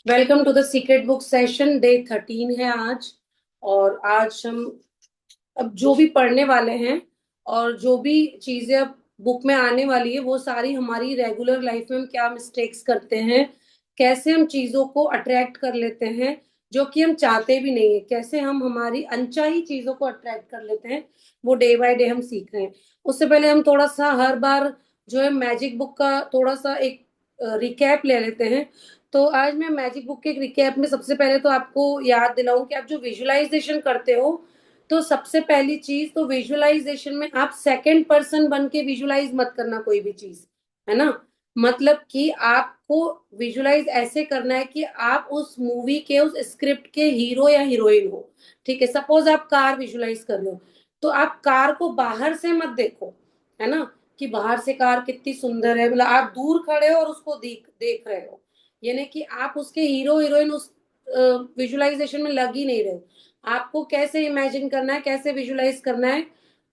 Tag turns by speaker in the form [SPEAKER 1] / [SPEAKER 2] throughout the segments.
[SPEAKER 1] Welcome to the secret book session. Day 13 है आज। और आज हम अब जो भी पढ़ने वाले हैं और जो भी चीजें अब बुक में आने वाली है वो सारी हमारी रेगुलर लाइफ में हम क्या मिस्टेक्स करते हैं, कैसे हम चीजों को अट्रैक्ट कर लेते हैं जो कि हम चाहते भी नहीं है, कैसे हम हमारी अनचाही चीजों को अट्रैक्ट कर लेते हैं, वो डे बाय डे हम सीख रहे हैं। उससे पहले हम थोड़ा सा हर बार जो है मैजिक बुक का थोड़ा सा एक रिकैप ले लेते हैं। तो आज मैं मैजिक बुक के एक रिकैप में सबसे पहले तो आपको याद दिलाऊं कि आप जो विजुअलाइजेशन करते हो, तो सबसे पहली चीज तो विजुअलाइजेशन में आप सेकंड पर्सन बन के विजुअलाइज मत करना कोई भी चीज, है ना। मतलब कि आपको विजुअलाइज ऐसे करना है कि आप उस मूवी के उस स्क्रिप्ट के हीरो या हीरोइन हो। ठीक है, सपोज आप कार विजुअलाइज कर रहे हो, तो आप कार को बाहर से मत देखो, है ना, कि बाहर से कार कितनी सुंदर है, मतलब आप दूर खड़े हो और उसको देख देख रहे हो, यानी कि आप उसके हीरो हीरोइन उस विजुअलाइजेशन में लग ही नहीं रहे हो। आपको कैसे इमेजिन करना है, कैसे विजुअलाइज करना है,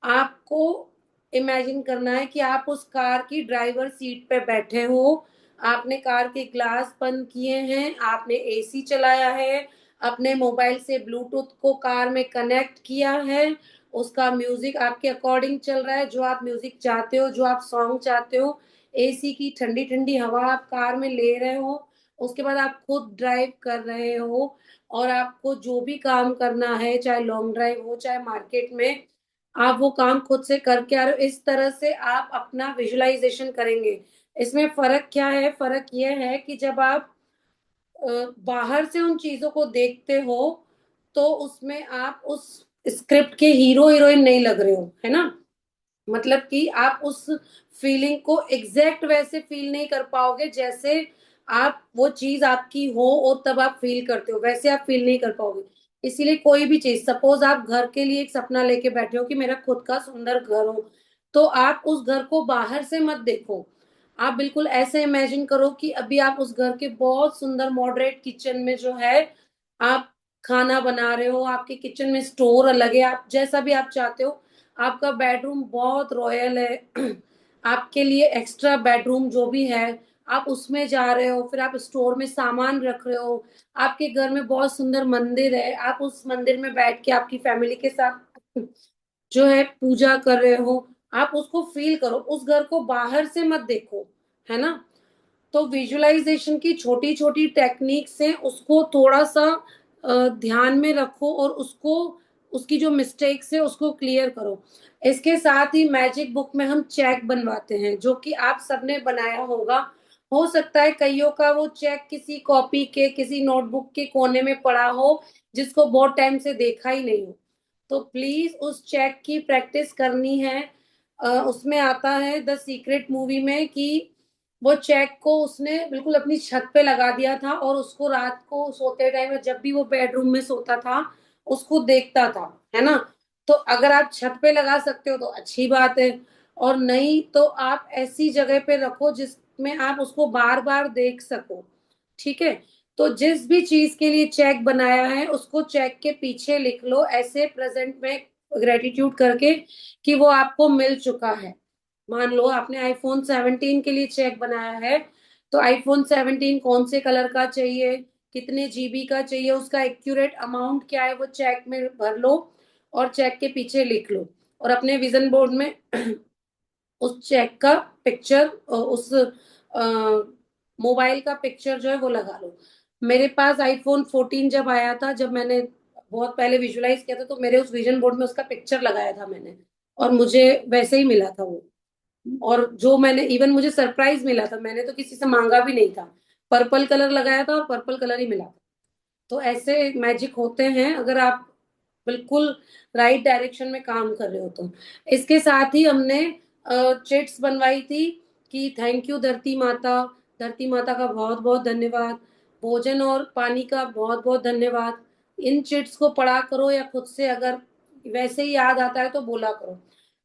[SPEAKER 1] आपको इमेजिन करना है कि आप उस कार की ड्राइवर सीट पे बैठे हो, आपने कार के ग्लास बंद किए हैं, आपने एसी चलाया है, अपने मोबाइल से ब्लूटूथ को कार में कनेक्ट किया है, उसका म्यूजिक आपके अकॉर्डिंग चल रहा है, जो आप म्यूजिक चाहते हो, जो आप सॉन्ग चाहते हो, एसी की ठंडी ठंडी हवा आप कार में ले रहे हो। उसके बाद आप खुद ड्राइव कर रहे हो और आपको जो भी काम करना है, चाहे लॉन्ग ड्राइव हो चाहे मार्केट में, आप वो काम खुद से करके आ रहे हो। इस तरह से आप अपना विजुअलाइजेशन करेंगे। इसमें फर्क क्या है? फर्क यह है कि जब आप बाहर से उन चीजों को देखते हो तो उसमें आप उस स्क्रिप्ट के हीरो हीरोइन नहीं लग रहे हो, है ना। मतलब कि आप उस फीलिंग को एग्जैक्ट वैसे फील नहीं कर पाओगे जैसे आप वो चीज आपकी हो और तब आप फील करते हो, वैसे आप फील नहीं कर पाओगे। इसीलिए कोई भी चीज, सपोज आप घर के लिए एक सपना लेके बैठे हो कि मेरा खुद का सुंदर घर हो, तो आप उस घर को बाहर से मत देखो। आप बिल्कुल ऐसे इमेजिन करो कि अभी आप उस घर के बहुत सुंदर मॉडरेट किचन में जो है आप खाना बना रहे हो, आपके किचन में स्टोर अलग है, आप जैसा भी आप चाहते हो। आपका बेडरूम बहुत रॉयल है आपके लिए एक्स्ट्रा बेडरूम जो भी है आप उसमें जा रहे हो, फिर आप स्टोर में सामान रख रहे हो। आपके घर में बहुत सुंदर मंदिर है, आप उस मंदिर में बैठ के आपकी फैमिली के साथ जो है पूजा कर रहे हो। आप उसको फील करो, उस घर को बाहर से मत देखो, है ना। तो विजुअलाइजेशन की छोटी छोटी टेक्निक से उसको थोड़ा सा ध्यान में रखो और उसको, उसकी जो मिस्टेक्स है उसको क्लियर करो। इसके साथ ही मैजिक बुक में हम चेक बनवाते हैं जो कि आप सबने बनाया होगा। हो सकता है कईयों का वो चेक किसी कॉपी के किसी नोटबुक के कोने में पड़ा हो, जिसको बहुत टाइम से देखा ही नहीं हो। तो प्लीज उस चेक की प्रैक्टिस करनी है। उसमें आता है द सीक्रेट मूवी में कि वो चेक को उसने बिल्कुल अपनी छत पे लगा दिया था और उसको रात को सोते टाइम जब भी वो बेडरूम में सोता था उसको देखता था, है ना। तो अगर आप छत पे लगा सकते हो तो अच्छी बात है, और नहीं तो आप ऐसी जगह पे रखो जिसमें आप उसको बार बार देख सको। ठीक है, तो जिस भी चीज के लिए चेक बनाया है उसको चेक के पीछे लिख लो ऐसे प्रेजेंट में ग्रेटिट्यूड करके कि वो आपको मिल चुका है। मान लो आपने आईफोन 17 के लिए चेक बनाया है, तो आईफोन 17 कौन से कलर का चाहिए, कितने जीबी का चाहिए, उसका एक्यूरेट अमाउंट क्या है, वो चेक में भर लो और चेक के पीछे लिख लो। और अपने विजन बोर्ड में उस चेक का पिक्चर, उस मोबाइल का पिक्चर जो है वो लगा लो। मेरे पास आईफोन 14 जब आया था, जब मैंने बहुत पहले विजुअलाइज किया था, तो मेरे उस विजन बोर्ड में उसका पिक्चर लगाया था मैंने, और मुझे वैसे ही मिला था वो। और जो मैंने इवन मुझे सरप्राइज मिला था, मैंने तो किसी से मांगा भी नहीं था, पर्पल कलर लगाया था और पर्पल कलर ही मिला था। तो ऐसे मैजिक होते हैं अगर आप बिल्कुल राइट डायरेक्शन में काम कर रहे हो तो। इसके साथ ही हमने चिट्स बनवाई थी कि थैंक यू धरती माता, धरती माता का बहुत बहुत धन्यवाद, भोजन और पानी का बहुत बहुत धन्यवाद। इन चिट्स को पढ़ा करो या खुद से अगर वैसे ही याद आता है तो बोला करो।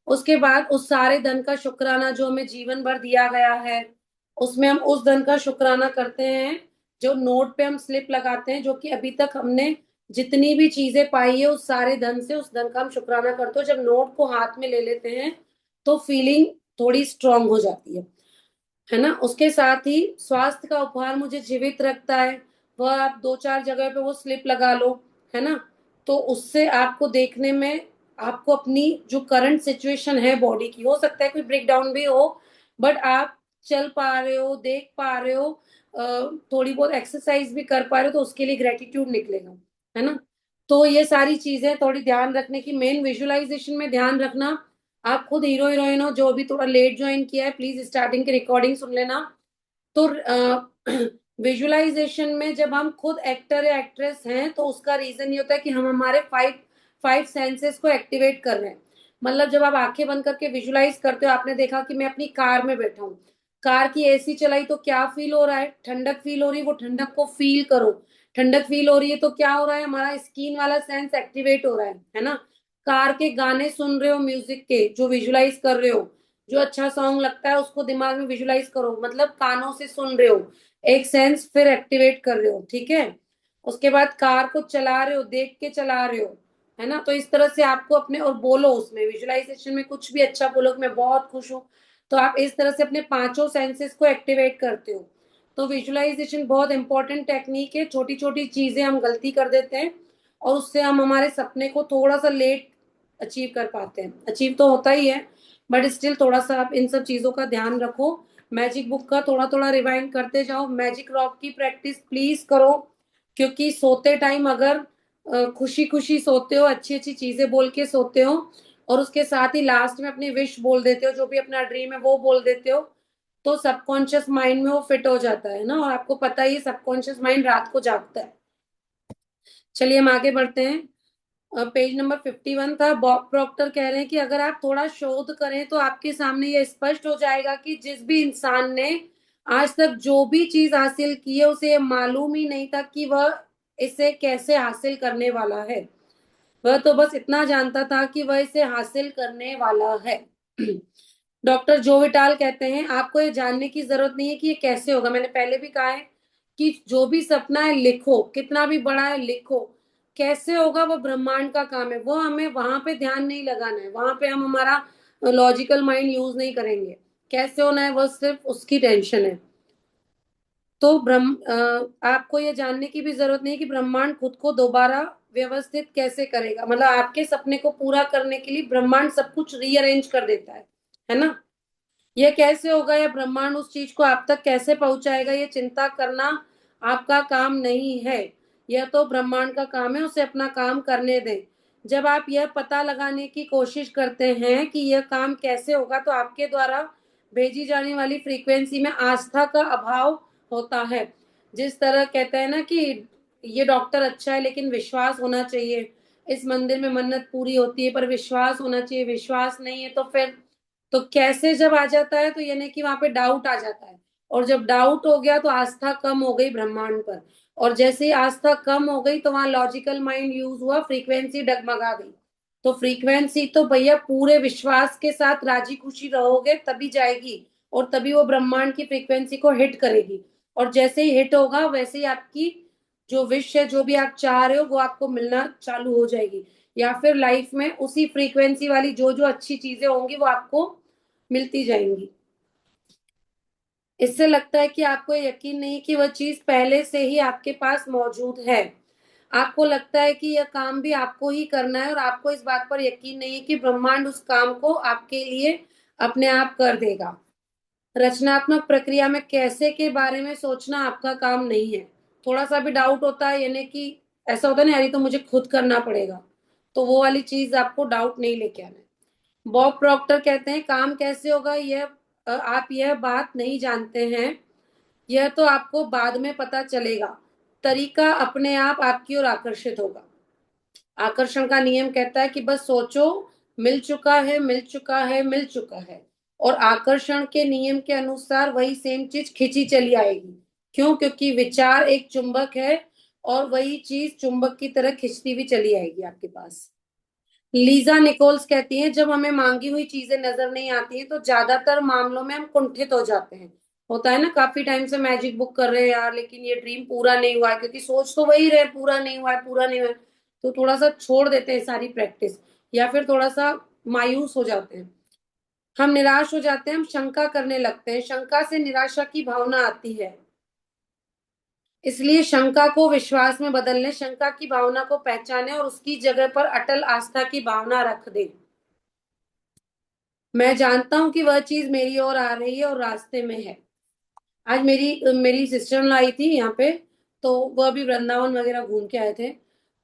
[SPEAKER 1] उसके बाद उस सारे धन का शुक्राना जो हमें जीवन भर दिया गया है, उसमें हम उस धन का शुक्राना करते हैं जो नोट पे हम स्लिप लगाते हैं, जो कि अभी तक हमने जितनी भी चीजें पाई है उस सारे धन से, उस धन का हम शुक्राना करते हो। जब नोट को हाथ में ले लेते हैं तो फीलिंग थोड़ी स्ट्रांग हो जाती है। है ना। उसके साथ ही स्वास्थ्य का उपहार मुझे जीवित रखता है, वह आप दो चार जगह पे वो स्लिप लगा लो, है ना। तो उससे आपको देखने में, आपको अपनी जो करंट सिचुएशन है बॉडी की, हो सकता है कोई ब्रेक डाउन भी हो, बट आप चल पा रहे हो, देख पा रहे हो, थोड़ी बहुत एक्सरसाइज भी कर पा रहे हो, तो उसके लिए ग्रेटिट्यूड निकलेगा, है ना। तो ये सारी चीजें थोड़ी ध्यान रखने की, मेन विजुअलाइजेशन में ध्यान रखना। आप खुद हीरो हीरोइन हो, जो भी थोड़ा लेट ज्वाइन किया है प्लीज स्टार्टिंग की रिकॉर्डिंग सुन लेना। तो विजुअलाइजेशन में जब हम खुद एक्टर या एक्ट्रेस हैं, तो उसका रीजन ये होता है कि हम हमारे फाइव फाइव सेंसेस को एक्टिवेट कर रहे हैं। मतलब जब आप आंखें बंद करके विजुअलाइज करते हो, आपने देखा कि मैं अपनी कार में बैठा हूँ, कार की एसी चलाई तो क्या फील हो रहा है, ठंडक फील हो रही है, वो ठंडक को फील करो। ठंडक फील हो रही है तो क्या हो रहा है, हमारा स्किन वाला सेंस एक्टिवेट हो रहा है ना। कार के गाने सुन रहे हो, म्यूजिक के जो विजुअलाइज कर रहे हो, जो अच्छा सॉन्ग लगता है उसको दिमाग में विजुअलाइज करो, मतलब कानों से सुन रहे हो, एक सेंस फिर एक्टिवेट कर रहे हो, ठीक है। उसके बाद कार को चला रहे हो, देख के चला रहे हो, है ना। तो इस तरह से आपको अपने, और बोलो उसमें विजुअलाइजेशन में कुछ भी अच्छा बोलो कि मैं बहुत खुश हूँ, तो आप इस तरह से अपने पांचों सेंसेस को एक्टिवेट करते हो। तो विजुअलाइजेशन बहुत इंपॉर्टेंट टेक्निक है। छोटी छोटी चीजें हम गलती कर देते हैं, और उससे हम हमारे सपने को थोड़ा सा लेट अचीव कर पाते हैं। अचीव तो होता ही है, बट स्टिल थोड़ा सा आप इन सब चीजों का ध्यान रखो। मैजिक बुक का थोड़ा थोड़ा रिवाइंड करते जाओ, मैजिक रॉक की प्रैक्टिस प्लीज करो, क्योंकि सोते टाइम अगर खुशी खुशी सोते हो, अच्छी अच्छी चीजें बोल के सोते हो, और उसके साथ ही लास्ट में अपनी विश बोल देते हो, जो भी अपना ड्रीम है वो बोल देते हो, तो सबकॉन्शियस माइंड में वो फिट हो जाता है ना। और आपको पता ही, सबकॉन्शियस माइंड रात को जागता है। चलिए हम आगे बढ़ते हैं। पेज नंबर 51 था। बॉब प्रॉक्टर कह रहे हैं कि अगर आप थोड़ा शोध करें तो आपके सामने यह स्पष्ट हो जाएगा कि जिस भी इंसान ने आज तक जो भी चीज हासिल की है, उसे ये मालूम ही नहीं था कि वह इसे कैसे हासिल करने वाला है। वह तो बस इतना जानता था कि वह इसे हासिल करने वाला है। डॉक्टर जो विटाल कहते हैं आपको ये जानने की जरूरत नहीं है कि ये कैसे होगा। मैंने पहले भी कहा है कि जो भी सपना है लिखो, कितना भी बड़ा है लिखो। कैसे होगा वो ब्रह्मांड का काम है, वो हमें वहां पे ध्यान नहीं लगाना है, वहां पे हम हमारा लॉजिकल माइंड यूज नहीं करेंगे। कैसे होना है वो सिर्फ उसकी टेंशन है। तो आपको ये जानने की भी जरूरत नहीं कि ब्रह्मांड खुद को दोबारा व्यवस्थित कैसे करेगा। मतलब आपके सपने को पूरा करने के लिए ब्रह्मांड सब कुछ रीअरेंज कर देता है ना। यह कैसे होगा या ब्रह्मांड उस चीज को आप तक कैसे पहुंचाएगा, ये चिंता करना आपका काम नहीं है। यह तो ब्रह्मांड का काम है, उसे अपना काम करने दें। जब आप यह पता लगाने की कोशिश करते हैं कि यह काम कैसे होगा, तो आपके द्वारा भेजी जाने वाली फ्रीक्वेंसी में आस्था का अभाव होता है। जिस तरह कहते हैं ना कि ये डॉक्टर अच्छा है लेकिन विश्वास होना चाहिए, इस मंदिर में मन्नत पूरी होती है पर विश्वास होना चाहिए, विश्वास नहीं है तो फिर, तो कैसे जब आ जाता है, तो यानी कि वहां पे डाउट आ जाता है। और जब डाउट हो गया तो आस्था कम हो गई ब्रह्मांड पर। और जैसे ही आस्था कम हो गई तो वहां लॉजिकल माइंड यूज हुआ, फ्रीक्वेंसी डगमगा गई। तो फ्रीक्वेंसी तो भैया पूरे विश्वास के साथ राजी खुशी रहोगे तभी जाएगी, और तभी वो ब्रह्मांड की फ्रीक्वेंसी को हिट करेगी। और जैसे ही हिट होगा वैसे ही आपकी जो विश है, जो भी आप चाह रहे हो, वो आपको मिलना चालू हो जाएगी। या फिर लाइफ में उसी फ्रीक्वेंसी वाली जो जो अच्छी चीजें होंगी वो आपको मिलती जाएंगी। इससे लगता है कि आपको यकीन नहीं कि वह चीज पहले से ही आपके पास मौजूद है। आपको लगता है कि यह काम भी आपको ही करना है, और आपको इस बात पर यकीन नहीं है कि ब्रह्मांड उस काम को आपके लिए अपने आप कर देगा। रचनात्मक प्रक्रिया में कैसे के बारे में सोचना आपका काम नहीं है। थोड़ा सा भी डाउट होता है, यानी कि ऐसा होता है ना, यानी तो मुझे खुद करना पड़ेगा, तो वो वाली चीज आपको डाउट नहीं लेके आना है। बॉब प्रॉक्टर कहते हैं काम कैसे होगा यह, आप यह बात नहीं जानते हैं, यह तो आपको बाद में पता चलेगा। तरीका अपने आप आपकी ओर आकर्षित होगा। आकर्षण का नियम कहता है कि बस सोचो, मिल चुका है, मिल चुका है, मिल चुका है। और आकर्षण के नियम के अनुसार वही सेम चीज खिंची चली आएगी। क्यों? क्योंकि विचार एक चुंबक है, और वही चीज चुंबक की तरह खिंचती हुई चली आएगी आपके पास। लीजा निकोल्स कहती हैं जब हमें मांगी हुई चीजें नजर नहीं आती हैं तो ज्यादातर मामलों में हम कुंठित हो जाते हैं। होता है ना, काफी टाइम से मैजिक बुक कर रहे हैं यार, लेकिन ये ड्रीम पूरा नहीं हुआ है, क्योंकि सोच तो वही रहे पूरा नहीं हुआ है, पूरा नहीं हुआ है। तो थोड़ा सा छोड़ देते हैं सारी प्रैक्टिस, या फिर थोड़ा सा मायूस हो जाते हैं। हम निराश हो जाते हैं, हम शंका करने लगते हैं, शंका से निराशा की भावना आती है। इसलिए शंका को विश्वास में बदल लें, शंका की भावना को पहचानें और उसकी जगह पर अटल आस्था की भावना रख दें। मैं जानता हूं कि वह चीज मेरी ओर आ रही है और रास्ते में है। आज मेरी मेरी सिस्टर इन आई थी यहाँ पे, तो वो अभी वृंदावन वगैरह घूम के आए थे।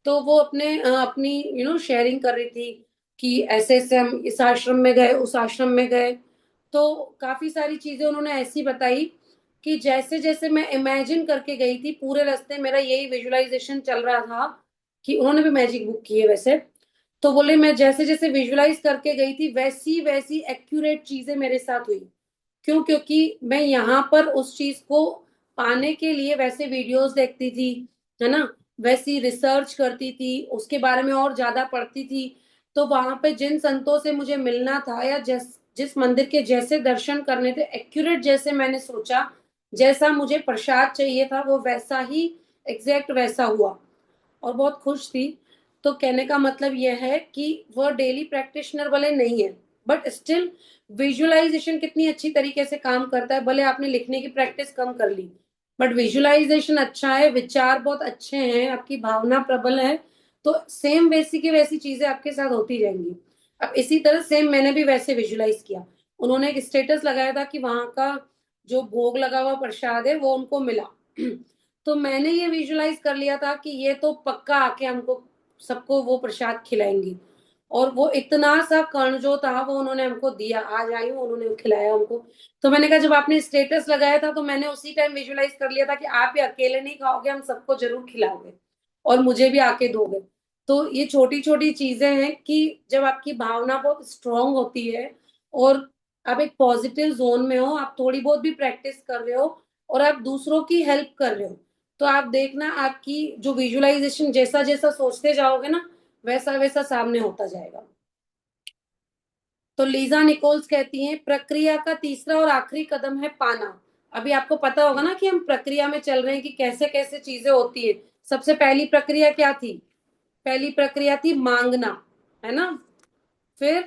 [SPEAKER 1] तो वो अपनी शेयरिंग कर रही थी कि ऐसे ऐसे हम इस आश्रम में गए, उस आश्रम में गए। तो काफी सारी चीजें उन्होंने ऐसी बताई कि जैसे जैसे मैं इमेजिन करके गई थी, पूरे रास्ते मेरा यही विजुअलाइजेशन चल रहा था। कि उन्होंने भी मैजिक बुक की है वैसे। तो बोले मैं जैसे जैसे विजुअलाइज करके गई थी, वैसी वैसी एक्यूरेट चीजें मेरे साथ हुई। क्यों? क्योंकि मैं यहाँ पर उस चीज को पाने के लिए वैसे वीडियोस देखती थी, है ना, वैसी रिसर्च करती थी, उसके बारे में और ज्यादा पढ़ती थी। तो वहां पे जिन संतों से मुझे मिलना था, या जिस जिस मंदिर के जैसे दर्शन करने थे, एक्यूरेट जैसे मैंने सोचा, जैसा मुझे प्रसाद चाहिए था, वो वैसा ही एग्जैक्ट वैसा हुआ। और बहुत खुश थी। तो कहने का मतलब यह है कि वह डेली प्रैक्टिशनर वाले नहीं है, बट स्टिल विजुअलाइजेशन कितनी अच्छी तरीके से काम करता है। भले आपने लिखने की प्रैक्टिस कम कर ली, बट विजुअलाइजेशन अच्छा है, विचार बहुत अच्छे हैं, आपकी भावना प्रबल है, तो सेम वैसी की वैसी चीजें आपके साथ होती जाएंगी। अब इसी तरह सेम मैंने भी वैसे विजुअलाइज किया। उन्होंने एक स्टेटस लगाया था कि वहां का जो भोग लगा हुआ प्रसाद है वो उनको मिला। तो मैंने ये विजुअलाइज कर लिया था कि ये तो पक्का आके हमको सबको वो प्रसाद खिलाएंगी। और वो इतना सा कण जो था वो उन्होंने हमको दिया, आज आई हूँ उन्होंने खिलाया हमको। तो मैंने कहा जब आपने स्टेटस लगाया था तो मैंने उसी टाइम विजुअलाइज कर लिया था कि आप ये अकेले नहीं खाओगे, हम सबको जरूर खिलाओगे और मुझे भी आके दोगे। तो ये छोटी छोटी चीजें हैं कि जब आपकी भावना बहुत स्ट्रांग होती है और आप एक पॉजिटिव जोन में हो, आप थोड़ी बहुत भी प्रैक्टिस कर रहे हो और आप दूसरों की हेल्प कर रहे हो, तो आप देखना आपकी जो विजुअलाइजेशन जैसा जैसा सोचते जाओगे ना, वैसा वैसा सामने होता जाएगा। तो लीजा निकोल्स कहती हैं प्रक्रिया का तीसरा और आखिरी कदम है पाना। अभी आपको पता होगा ना कि हम प्रक्रिया में चल रहे हैं कि कैसे कैसे चीजें होती है। सबसे पहली प्रक्रिया क्या थी? पहली प्रक्रिया थी मांगना, है ना। फिर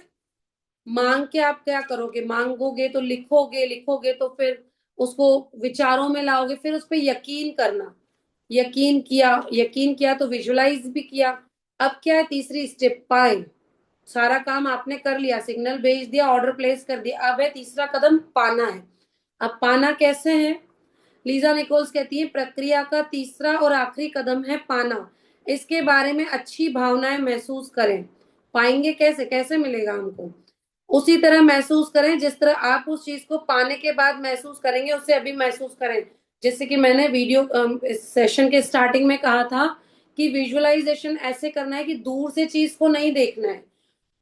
[SPEAKER 1] मांग के आप क्या करोगे? मांगोगे तो लिखोगे, लिखोगे तो फिर उसको विचारों में लाओगे, फिर उस पर यकीन करना। यकीन किया, यकीन किया तो विजुलाइज भी किया। अब क्या है तीसरी स्टेप? पाए। सारा काम आपने कर लिया, सिग्नल भेज दिया, ऑर्डर प्लेस कर दिया, अब है तीसरा कदम पाना है। अब पाना कैसे है? लीजा निकोल्स कहती है प्रक्रिया का तीसरा और आखिरी कदम है पाना। इसके बारे में अच्छी भावनाएं महसूस करें। पाएंगे कैसे? कैसे मिलेगा हमको? उसी तरह महसूस करें जिस तरह आप उस चीज को पाने के बाद महसूस करेंगे, उससे अभी महसूस करें। जैसे कि मैंने वीडियो इस सेशन के स्टार्टिंग में कहा था कि विजुअलाइजेशन ऐसे करना है कि दूर से चीज को नहीं देखना है।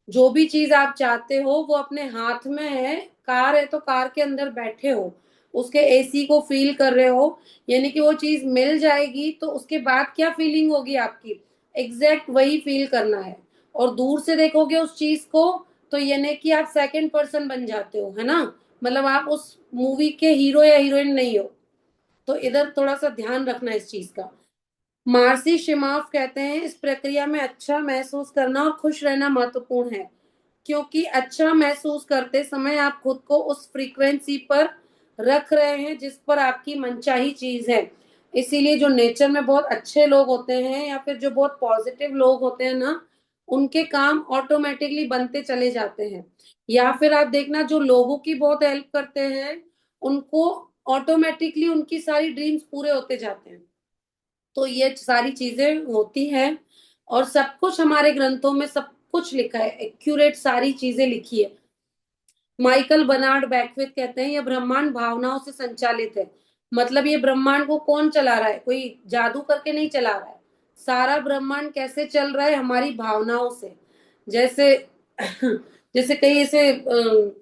[SPEAKER 1] जो भी चीज आप चाहते हो वो अपने हाथ में है। कार है तो कार के अंदर बैठे हो, उसके एसी को फील कर रहे हो, यानी कि वो चीज मिल जाएगी तो उसके बाद क्या फीलिंग होगी आपकी, एग्जैक्ट वही फील करना है। और दूर से देखोगे उस चीज को तो यानी कि आप सेकंड पर्सन बन जाते हो, है ना। मतलब आप उस मूवी के हीरो या हीरोइन नहीं हो। तो इधर थोड़ा सा ध्यान रखना इस चीज का। मार्सी शिमाफ कहते हैं इस प्रक्रिया में अच्छा महसूस करना और खुश रहना महत्वपूर्ण है, क्योंकि अच्छा महसूस करते समय आप खुद को उस फ्रीक्वेंसी पर रख रहे हैं जिस पर आपकी मनचाही चीज है। इसीलिए जो नेचर में बहुत अच्छे लोग होते हैं या फिर जो बहुत पॉजिटिव लोग होते हैं ना, उनके काम ऑटोमेटिकली बनते चले जाते हैं। या फिर आप देखना जो लोगों की बहुत हेल्प करते हैं, उनको ऑटोमेटिकली उनकी सारी ड्रीम्स पूरे होते जाते हैं। तो ये सारी चीजें होती हैं और सब कुछ हमारे ग्रंथों में सब कुछ लिखा है, एक्यूरेट सारी चीजें लिखी है। माइकल बर्नार्ड बैकविथ कहते हैं यह ब्रह्मांड भावनाओं से संचालित है। मतलब ये ब्रह्मांड को कौन चला रहा है? कोई जादू करके नहीं चला रहा है। सारा ब्रह्मांड कैसे चल रहा है? हमारी भावनाओं से। जैसे जैसे कई ऐसे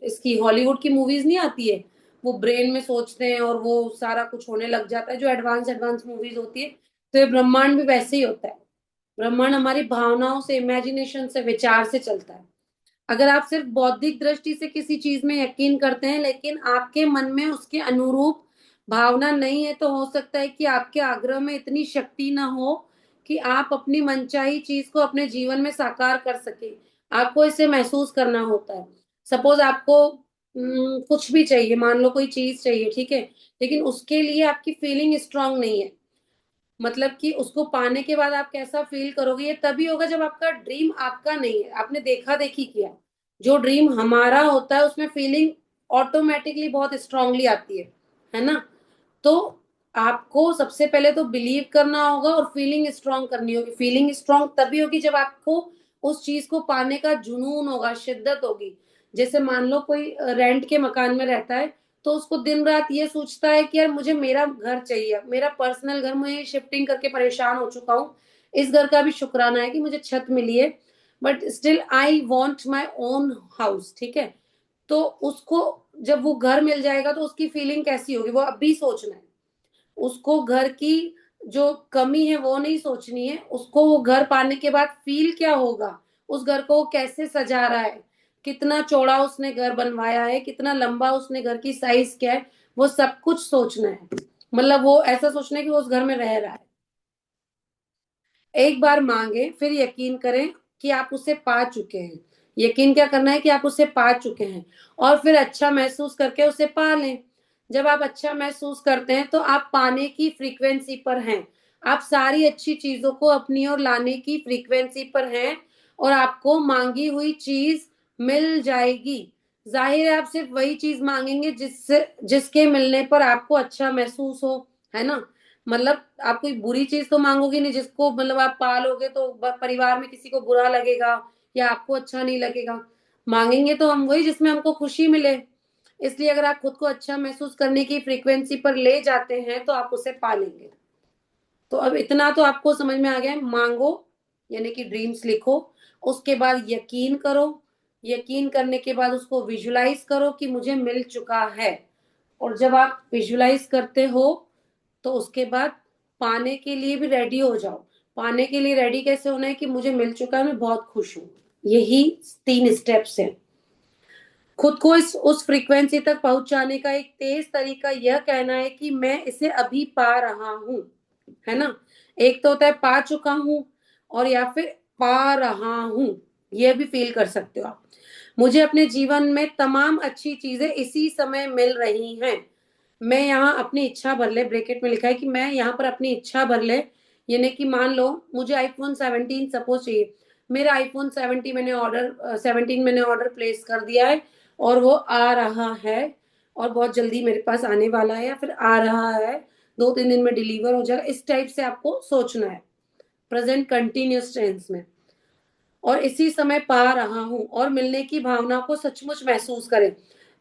[SPEAKER 1] इसकी हॉलीवुड की मूवीज नहीं आती है, वो ब्रेन में सोचते हैं और वो सारा कुछ होने लग जाता है, जो एडवांस एडवांस मूवीज होती है। तो ये ब्रह्मांड भी वैसे ही होता है। ब्रह्मांड हमारी भावनाओं से, इमेजिनेशन से, विचार से चलता है। अगर आप सिर्फ बौद्धिक दृष्टि से किसी चीज में यकीन करते हैं लेकिन आपके मन में उसके अनुरूप भावना नहीं है, तो हो सकता है कि आपके आग्रह में इतनी शक्ति ना हो कि आप अपनी मनचाही चीज को अपने जीवन में साकार कर सके। आपको इसे महसूस करना होता है। सपोज आपको कुछ भी चाहिए, मान लो कोई चीज चाहिए, ठीक है, लेकिन उसके लिए आपकी फीलिंग स्ट्रांग नहीं है, मतलब कि उसको पाने के बाद आप कैसा फील करोगे, ये तभी होगा जब आपका ड्रीम आपका नहीं है, आपने देखा देखी किया। जो ड्रीम हमारा होता है उसमें फीलिंग ऑटोमेटिकली बहुत स्ट्रांगली आती है ना। तो आपको सबसे पहले तो बिलीव करना होगा और फीलिंग स्ट्रांग करनी होगी। फीलिंग स्ट्रांग तभी होगी जब आपको उस चीज को पाने का जुनून होगा, शिद्दत होगी। जैसे मान लो कोई रेंट के मकान में रहता है, तो उसको दिन रात ये सोचता है कि यार मुझे मेरा घर चाहिए, मेरा पर्सनल घर, मैं शिफ्टिंग करके परेशान हो चुका हूँ, इस घर का भी शुक्राना है कि मुझे छत मिली है, but still I want my own house, ठीक है। तो उसको जब वो घर मिल जाएगा तो उसकी फीलिंग कैसी होगी, वो अभी सोचना है। उसको घर की जो कमी है वो नहीं सोचनी है, उसको वो घर पाने के बाद फील क्या होगा, उस घर को वो कैसे सजा रहा है, कितना चौड़ा उसने घर बनवाया है, कितना लंबा उसने घर की साइज क्या है, वो सब कुछ सोचना है। मतलब वो ऐसा सोचना है कि वो उस घर में रह रहा है। एक बार मांगे फिर यकीन करें कि आप उसे पा चुके हैं। यकीन क्या करना है कि आप उसे पा चुके हैं, और फिर अच्छा महसूस करके उसे पा लें। जब आप अच्छा महसूस करते हैं तो आप पाने की फ्रीक्वेंसी पर हैं। आप सारी अच्छी चीजों को अपनी ओर लाने की फ्रीक्वेंसी पर हैं, और आपको मांगी हुई चीज मिल जाएगी। जाहिर है आप सिर्फ वही चीज मांगेंगे जिससे जिसके मिलने पर आपको अच्छा महसूस हो, है ना। मतलब आप कोई बुरी चीज तो मांगोगे नहीं जिसको मतलब आप पालोगे तो परिवार में किसी को बुरा लगेगा या आपको अच्छा नहीं लगेगा। मांगेंगे तो हम वही जिसमें हमको खुशी मिले। इसलिए अगर आप खुद को अच्छा महसूस करने की फ्रीक्वेंसी पर ले जाते हैं तो आप उसे पालेंगे। तो अब इतना तो आपको समझ में आ गया है, मांगो यानी कि ड्रीम्स लिखो, उसके बाद यकीन करो, यकीन करने के बाद उसको विजुलाइज करो कि मुझे मिल चुका है। और जब आप विजुलाइज करते हो तो उसके बाद पाने के लिए भी रेडी हो जाओ। पाने के लिए रेडी कैसे होना है कि मुझे मिल चुका है, मैं बहुत खुश हूं। यही 3 स्टेप्स हैं। खुद को इस उस फ्रीक्वेंसी तक पहुंचाने का एक तेज तरीका यह कहना है कि मैं इसे अभी पा रहा हूं, है ना। एक तो होता है पा चुका हूं, और या फिर पा रहा हूं, यह भी फील कर सकते हो आप। मुझे अपने जीवन में तमाम अच्छी चीजें इसी समय मिल रही हैं। मैं यहाँ अपनी इच्छा भर ले, ब्रैकेट में लिखा है कि मैं यहाँ पर अपनी इच्छा भर ले, यानी कि मान लो मुझे iPhone 17 सपोज चाहिए। मेरा iPhone 17 मैंने ऑर्डर प्लेस कर दिया है, और वो आ रहा है, और बहुत जल्दी मेरे पास आने वाला है या फिर आ रहा है, 2-3 दिन में डिलीवर हो जाएगा। इस टाइप से आपको सोचना है, प्रेजेंट कंटिन्यूअस टेंस में। और इसी समय पा रहा हूं, और मिलने की भावना को सचमुच महसूस करें।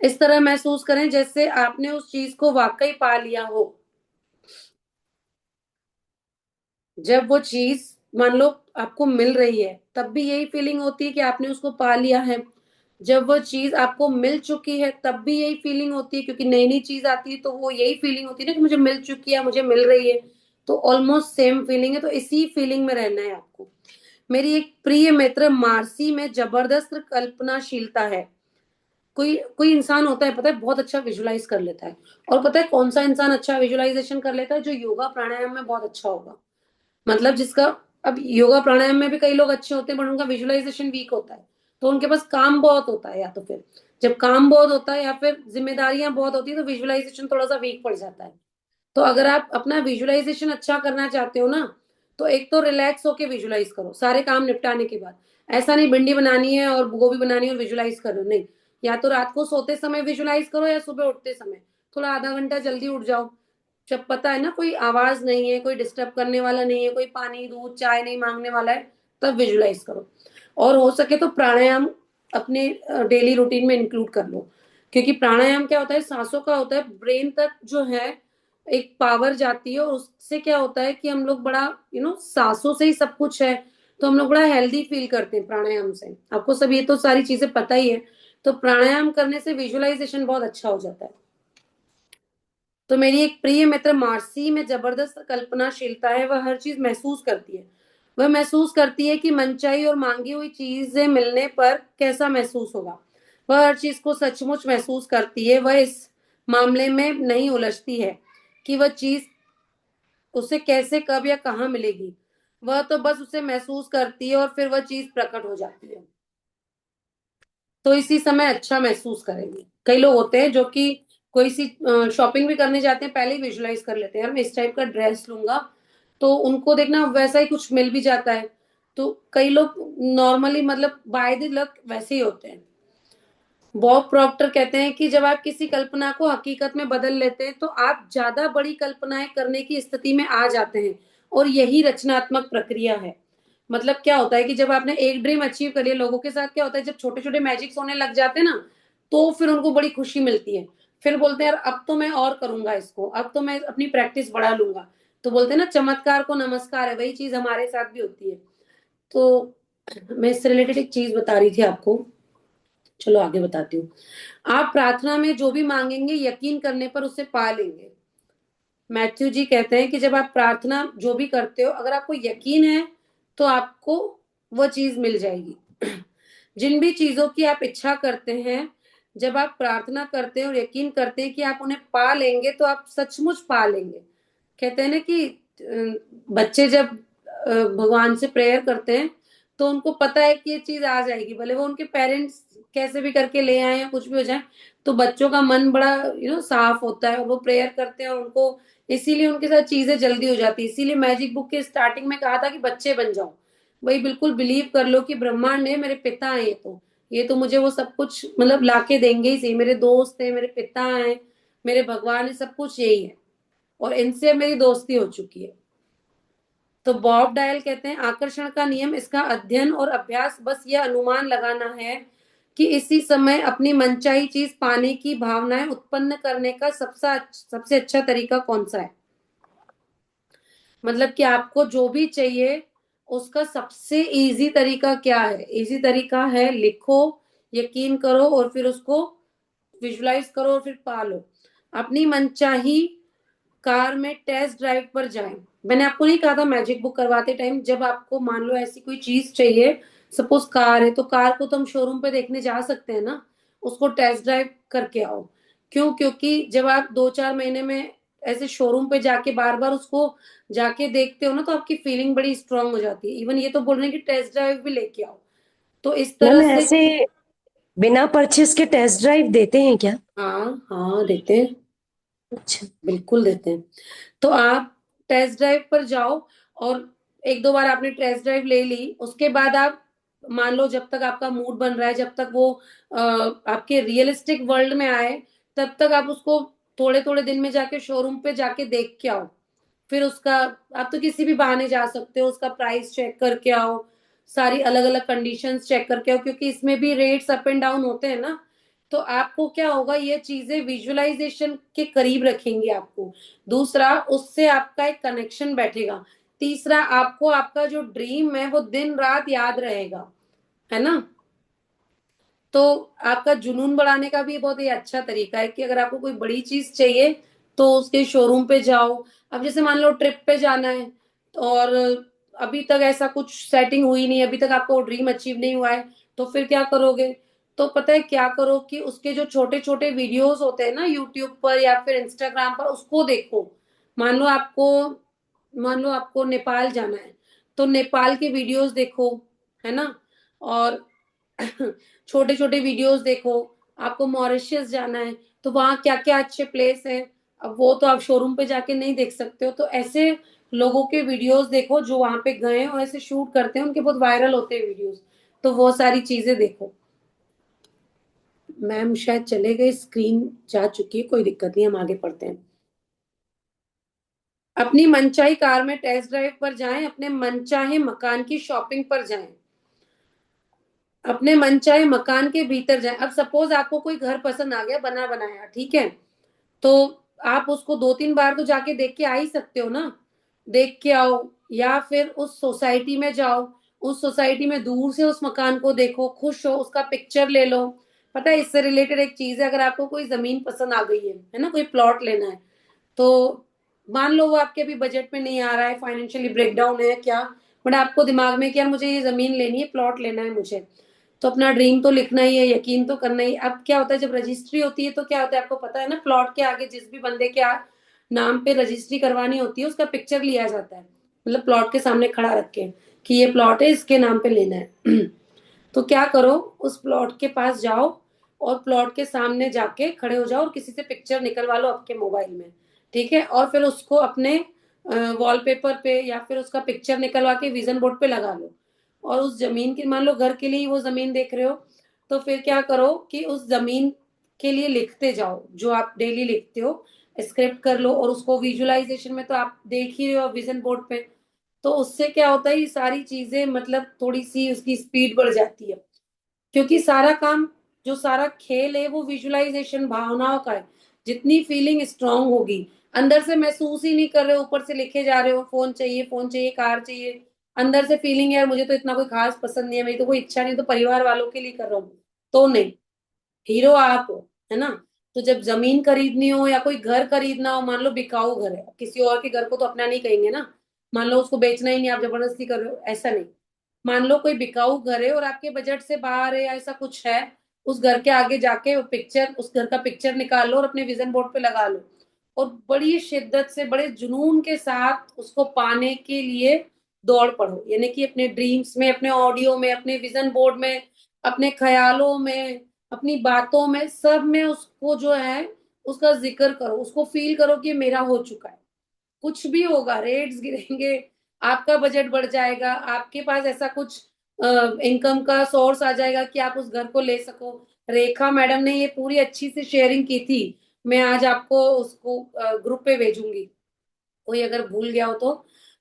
[SPEAKER 1] इस तरह महसूस करें जैसे आपने उस चीज को वाकई पा लिया हो। जब वो चीज मान लो आपको मिल रही है तब भी यही फीलिंग होती है कि आपने उसको पा लिया है। जब वो चीज आपको मिल चुकी है तब भी यही फीलिंग होती है, क्योंकि नई नई चीज आती है तो वो यही फीलिंग होती है ना कि मुझे मिल चुकी है, मुझे मिल रही है। तो ऑलमोस्ट सेम फीलिंग है, तो इसी फीलिंग में रहना है आपको। मेरी एक प्रिय मित्र मार्सी में जबरदस्त कल्पनाशीलता है। कोई कोई इंसान होता है पता है, बहुत अच्छा विजुलाइज कर लेता है। और पता है कौन सा इंसान अच्छा विजुलाइजेशन कर लेता है, जो योगा प्राणायाम में बहुत अच्छा होगा। मतलब जिसका, अब योगा प्राणायाम में भी कई लोग अच्छे होते हैं बट उनका विजुअलाइजेशन वीक होता है। तो उनके पास काम बहुत होता है, या तो फिर जब काम बहुत होता है या फिर जिम्मेदारियां बहुत होती है तो विजुअलाइजेशन थोड़ा सा वीक पड़ जाता है। तो अगर आप अपना विजुअलाइजेशन अच्छा करना चाहते हो ना, तो एक तो रिलैक्स होके विजुअलाइज करो सारे काम निपटाने के बाद। ऐसा नहीं भिंडी बनानी है और गोभी बनानी है और विजुअलाइज करो, नहीं। या तो रात को सोते समय विजुअलाइज करो या सुबह उठते समय थोड़ा आधा घंटा जल्दी उठ जाओ, जब पता है ना कोई आवाज नहीं है, कोई डिस्टर्ब करने वाला नहीं है, कोई पानी दूध चाय नहीं मांगने वाला है, तब विजुअलाइज करो। और हो सके तो प्राणायाम अपने डेली रूटीन में इंक्लूड कर लो। क्योंकि प्राणायाम क्या होता है, सांसों का होता है, ब्रेन तक जो है एक पावर जाती है, और उससे क्या होता है कि हम लोग बड़ा सांसों से ही सब कुछ है। तो हम लोग बड़ा हेल्दी फील करते हैं प्राणायाम से। आपको सब ये तो सारी चीजें पता ही है। तो प्राणायाम करने से विजुअलाइजेशन बहुत अच्छा हो जाता है। तो मेरी एक प्रिय मित्र मार्सी में जबरदस्त कल्पनाशीलता है, वह हर चीज महसूस करती है। वह महसूस करती है कि मनचाही और मांगी हुई चीजें मिलने पर कैसा महसूस होगा। वह हर चीज को सचमुच महसूस करती है। वह इस मामले में नहीं उलझती है कि वह चीज उसे कैसे कब या कहाँ मिलेगी। वह तो बस उसे महसूस करती है और फिर वह चीज प्रकट हो जाती है। तो इसी समय अच्छा महसूस करेंगे। कई लोग होते हैं जो कि कोई सी शॉपिंग भी करने जाते हैं, पहले ही विजुलाइज कर लेते हैं यार मैं इस टाइप का ड्रेस लूंगा, तो उनको देखना वैसा ही कुछ मिल भी जाता है। तो कई लोग नॉर्मली मतलब बाय द लक वैसे ही होते हैं। बॉब प्रॉक्टर कहते हैं कि जब आप किसी कल्पना को हकीकत में बदल लेते हैं तो आप ज्यादा बड़ी कल्पनाएं करने की स्थिति में आ जाते हैं, और यही रचनात्मक प्रक्रिया है। मतलब क्या होता है कि जब आपने एक ड्रीम अचीव कर लिया, लोगों के साथ क्या होता है जब छोटे छोटे मैजिक्स होने लग जाते हैं ना, तो फिर उनको बड़ी खुशी मिलती है। फिर बोलते हैं यार अब तो मैं और करूंगा इसको, अब तो मैं अपनी प्रैक्टिस बढ़ा लूंगा। तो बोलते हैं ना चमत्कार को नमस्कार है, वही चीज हमारे साथ भी होती है। तो मैं इससे रिलेटेड एक चीज बता रही थी आपको, चलो आगे बताती हूँ। आप प्रार्थना में जो भी मांगेंगे यकीन करने पर उसे पा लेंगे। मैथ्यू जी कहते हैं कि जब आप प्रार्थना जो भी करते हो, अगर आपको यकीन है तो आपको वो चीज मिल जाएगी। जिन भी चीजों की आप इच्छा करते हैं, जब आप प्रार्थना करते हैं और यकीन करते हैं कि आप उन्हें पा लेंगे, तो आप सचमुच पा लेंगे। कहते हैं ना कि बच्चे जब भगवान से प्रेयर करते हैं तो उनको पता है कि ये चीज आ जाएगी, भले वो उनके पेरेंट्स कैसे भी करके ले आए या कुछ भी हो जाए। तो बच्चों का मन बड़ा साफ होता है और वो प्रेयर करते हैं, और उनको इसीलिए उनके साथ चीजें जल्दी हो जाती है। इसीलिए मैजिक बुक के स्टार्टिंग में कहा था कि बच्चे बन जाओ। वही बिल्कुल बिलीव कर लो कि ब्रह्मांड है, मेरे पिता है, ये तो मुझे वो सब कुछ मतलब लाके देंगे ही सही। मेरे दोस्त है, मेरे पिता है, मेरे भगवान है, सब कुछ यही है, और इनसे मेरी दोस्ती हो चुकी है। तो बॉब डायल कहते हैं आकर्षण का नियम, इसका अध्ययन और अभ्यास बस यह अनुमान लगाना है कि इसी समय अपनी मनचाही चीज पाने की भावनाएं उत्पन्न करने का सबसे अच्छा तरीका कौन सा है। मतलब कि आपको जो भी चाहिए उसका सबसे इजी तरीका क्या है। इजी तरीका है लिखो, यकीन करो और फिर उसको विजुलाइज करो और फिर पालो। अपनी मनचाही कार में टेस्ट ड्राइव पर जाएं। मैंने आपको नहीं कहा था मैजिक बुक करवाते टाइम, जब आपको मान लो ऐसी कोई चीज चाहिए, सपोज कार है, तो कार को तो हम शोरूम पे देखने जा सकते हैं ना, उसको टेस्ट ड्राइव करके आओ। क्यों? क्योंकि जब आप 2-4 महीने में ऐसे शोरूम पे जाके बार बार उसको जाके देखते हो ना, तो आपकी फीलिंग बड़ी स्ट्रांग हो जाती है। इवन ये तो बोल रहे हैं कि टेस्ट ड्राइव भी लेके आओ। तो इस
[SPEAKER 2] मैम
[SPEAKER 1] तरह से
[SPEAKER 2] ऐसे बिना परचेस के टेस्ट ड्राइव देते हैं क्या?
[SPEAKER 1] हाँ हाँ देते हैं,
[SPEAKER 2] अच्छा।
[SPEAKER 1] बिल्कुल देते हैं। तो आप टेस्ट ड्राइव पर जाओ, और एक दो बार आपने टेस्ट ड्राइव ले ली, उसके बाद आप मान लो जब तक आपका मूड बन रहा है, जब तक वो आपके रियलिस्टिक वर्ल्ड में आए, तब तक आप उसको थोड़े थोड़े दिन में जाके शोरूम पे जाके देख के आओ। फिर उसका आप तो किसी भी बहाने जा सकते हो, उसका प्राइस चेक करके आओ, सारी अलग अलग कंडीशंस चेक करके आओ, क्योंकि इसमें भी रेट्स अप एंड डाउन होते हैं ना। तो आपको क्या होगा, ये चीजें विजुअलाइजेशन के करीब रखेंगी आपको। दूसरा, उससे आपका एक कनेक्शन बैठेगा। तीसरा, आपको आपका जो ड्रीम है वो दिन रात याद रहेगा, है ना। तो आपका जुनून बढ़ाने का भी बहुत ही अच्छा तरीका है कि अगर आपको कोई बड़ी चीज चाहिए तो उसके शोरूम पे जाओ। अब जैसे मान लो ट्रिप पे जाना है, और अभी तक ऐसा कुछ सेटिंग हुई नहीं, अभी तक आपको ड्रीम अचीव नहीं हुआ है, तो फिर क्या करोगे? तो पता है क्या करो कि उसके जो छोटे छोटे वीडियोस होते हैं ना यूट्यूब पर या फिर इंस्टाग्राम पर, उसको देखो। मान लो आपको मान लो आपको नेपाल जाना है, तो नेपाल के वीडियोस देखो, है ना। और छोटे छोटे वीडियोस देखो। आपको मॉरिशस जाना है, तो वहां क्या क्या अच्छे प्लेस हैं, अब वो तो आप शोरूम पे जाके नहीं देख सकते हो, तो ऐसे लोगों के वीडियोस देखो जो वहां पे गए और ऐसे शूट करते हैं, उनके बहुत वायरल होते हैं वीडियोस। तो वो सारी चीजें देखो। मैम शायद चले गए, स्क्रीन जा चुकी है, कोई दिक्कत नहीं, हम आगे पढ़ते हैं। अपनी मनचाही कार में टेस्ट ड्राइव पर जाएं, अपने मनचाहे मकान की शॉपिंग पर जाएं, अपने मनचाहे मकान के भीतर जाएं। अब सपोज आपको कोई घर पसंद आ गया, बना बनाया, ठीक है, तो आप उसको 2-3 बार तो जाके देख के आ ही सकते हो ना। देख के आओ, या फिर उस सोसाइटी में जाओ, उस सोसाइटी में दूर से उस मकान को देखो, खुश हो, उसका पिक्चर ले लो। पता है इससे रिलेटेड एक चीज है, अगर आपको कोई जमीन पसंद आ गई है ना, कोई प्लॉट लेना है, तो मान लो वो आपके अभी बजट में नहीं आ रहा है, फाइनेंशियली ब्रेकडाउन है क्या, बट आपको दिमाग में क्या, मुझे ये जमीन लेनी है, प्लॉट लेना है मुझे, तो अपना ड्रीम तो लिखना ही है, यकीन तो करना ही। अब क्या होता है जब रजिस्ट्री होती है, तो क्या होता है आपको पता है ना, प्लॉट के आगे जिस भी बंदे के नाम पे रजिस्ट्री करवानी होती है, उसका पिक्चर लिया जाता है, मतलब प्लॉट के सामने खड़ा रख के कि ये प्लॉट है, इसके नाम पे लेना है। तो क्या करो, उस प्लॉट के पास जाओ और प्लॉट के सामने जाके खड़े हो जाओ और किसी से पिक्चर निकलवा लो आपके मोबाइल में। ठीक है, और फिर उसको अपने वॉलपेपर पे या फिर उसका पिक्चर निकलवा के विजन बोर्ड पे लगा लो। और उस जमीन की, मान लो घर के लिए ही वो जमीन देख रहे हो, तो फिर क्या करो कि उस जमीन के लिए लिखते जाओ जो आप डेली लिखते हो। स्क्रिप्ट कर लो और उसको विजुअलाइजेशन में तो आप देख ही रहे हो विजन बोर्ड पे। तो उससे क्या होता है, ये सारी चीजें मतलब थोड़ी सी उसकी स्पीड बढ़ जाती है, क्योंकि सारा काम, जो सारा खेल है वो विजुअलाइजेशन भावनाओं का है। जितनी फीलिंग स्ट्रांग होगी, अंदर से महसूस ही नहीं कर रहे हो, ऊपर से लिखे जा रहे हो फोन चाहिए, फोन चाहिए, कार चाहिए, अंदर से फीलिंग है यार मुझे तो इतना कोई खास पसंद नहीं है, मेरी तो कोई इच्छा नहीं, तो परिवार वालों के लिए कर रहा हूँ, तो नहीं, हीरो आप हो, है ना। तो जब जमीन खरीदनी हो या कोई घर खरीदना हो, मान लो बिकाऊ घर है, किसी और के घर को तो अपना नहीं कहेंगे ना, मान लो उसको बेचना ही नहीं, आप जबरदस्ती कर रहे हो, ऐसा नहीं। मान लो कोई बिकाऊ घर है और आपके बजट से बाहर है या ऐसा कुछ है, उस घर के आगे जाके वो पिक्चर, उस घर का पिक्चर निकाल लो और अपने विजन बोर्ड पे लगा लो, और बड़ी शिद्दत से, बड़े जुनून के साथ उसको पाने के लिए दौड़ पड़ो, यानी कि अपने ड्रीम्स में, अपने ऑडियो में, अपने विजन बोर्ड में, अपने ख्यालों में, अपनी बातों में, सब में उसको जो है उसका जिक्र करो, उसको फील करो कि मेरा हो चुका है। कुछ भी होगा, रेट्स गिरेंगे, आपका बजट बढ़ जाएगा, आपके पास ऐसा कुछ इनकम का सोर्स आ जाएगा कि आप उस घर को ले सको। रेखा मैडम ने ये पूरी अच्छी से शेयरिंग की थी, मैं आज आपको उसको ग्रुप पे भेजूंगी, कोई अगर भूल गया हो तो।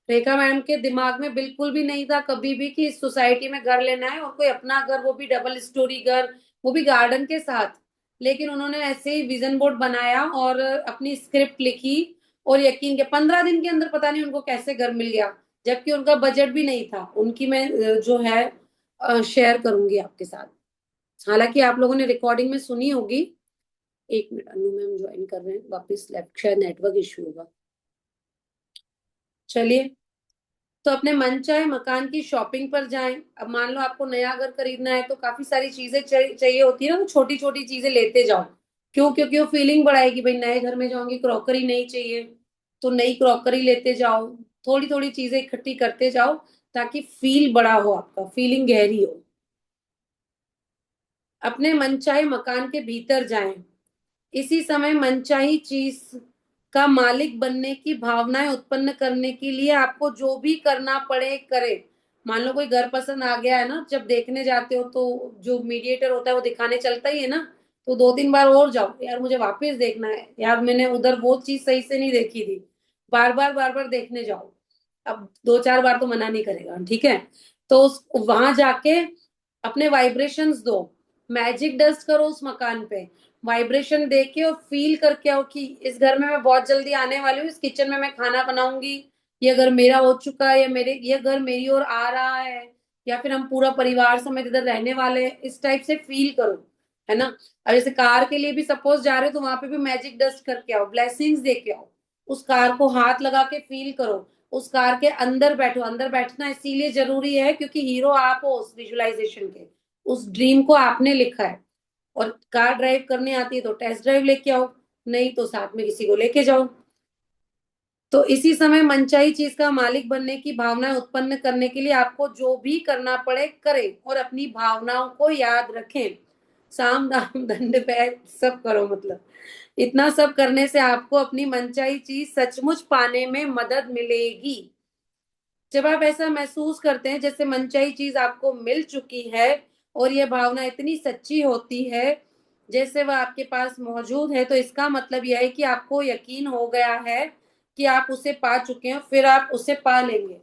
[SPEAKER 1] रेखा मैम के दिमाग में बिल्कुल भी नहीं था कभी भी कि इस सोसाइटी में घर लेना है और कोई अपना घर, वो भी डबल स्टोरी घर, वो भी गार्डन के साथ। लेकिन उन्होंने ऐसे ही विजन बोर्ड बनाया और अपनी स्क्रिप्ट लिखी, और यकीन के 15 दिन के अंदर पता नहीं उनको कैसे घर मिल गया, जबकि उनका बजट भी नहीं था। उनकी मैं जो है शेयर करूंगी आपके साथ, हालांकि आप लोगों ने रिकॉर्डिंग में सुनी होगी। एक मिनट, अनु मैम ज्वाइन कर रहे हैं वापस, लेफ्ट, शायद नेटवर्क इश्यू होगा। चलिए, तो अपने मनचाहे मकान की शॉपिंग पर जाएं। अब मान लो आपको नया घर खरीदना है तो काफी सारी चीजें चाहिए होती है ना, तो छोटी छोटी चीजें लेते जाओ। क्यों? क्योंकि वो फीलिंग बढ़ाएगी, भाई नए घर में जाऊंगी, क्रॉकरी नहीं चाहिए, तो नई क्रॉकरी लेते जाओ। थोड़ी थोड़ी चीजें इकट्ठी करते जाओ ताकि फील बड़ा हो, आपका फीलिंग गहरी हो। अपने मनचाहे मकान के भीतर जाएं। इसी समय मनचाही चीज का मालिक बनने की भावनाएं उत्पन्न करने के लिए आपको जो भी करना पड़े करे। मान लो कोई घर पसंद आ गया है ना, जब देखने जाते हो तो जो मीडिएटर होता है वो दिखाने चलता ही है ना, तो 2-3 बार और जाओ, यार मुझे वापस देखना है, यार मैंने उधर वो चीज सही से नहीं देखी थी, बार बार देखने जाओ। अब 2-4 बार तो मना नहीं करेगा, ठीक है। तो वहां जाके अपने वाइब्रेशंस दो, मैजिक डस्ट करो उस मकान पे, वाइब्रेशन देके और फील करके आओ कि इस घर में मैं बहुत जल्दी आने वाली हूँ, इस किचन में मैं खाना बनाऊंगी, ये घर मेरा हो चुका है, या मेरे ये घर मेरी ओर आ रहा है, या फिर हम पूरा परिवार समेत इधर रहने वाले हैं, इस टाइप से फील करो, है ना। अब जैसे कार के लिए भी सपोज जा रहे हो तो वहां पे भी मैजिक डस्ट करके आओ, ब्लेसिंग्स दे के आओ, उस कार को हाथ लगा के फील करो, उस कार के अंदर बैठो। अंदर बैठना इसीलिए जरूरी है क्योंकि हीरो आप हो उस विजुअलाइजेशन के, उस ड्रीम को आपने लिखा है। और कार ड्राइव करनी आती है तो टेस्ट ड्राइव लेके आओ, नहीं तो साथ में किसी को लेके जाओ। तो इसी समय मनचाही चीज का मालिक बनने की भावना उत्पन्न करने के लिए आपको जो भी करना पड़े करें, और अपनी भावनाओं को याद रखें। साम दाम दंड भेद सब करो, मतलब इतना सब करने से आपको अपनी मनचाही चीज सचमुच पाने में मदद मिलेगी। जब आप ऐसा महसूस करते हैं जैसे मनचाही चीज आपको मिल चुकी है, और यह भावना इतनी सच्ची होती है जैसे वह आपके पास मौजूद है, तो इसका मतलब यह है कि आपको यकीन हो गया है कि आप उसे पा चुके हैं, फिर आप उसे पा लेंगे।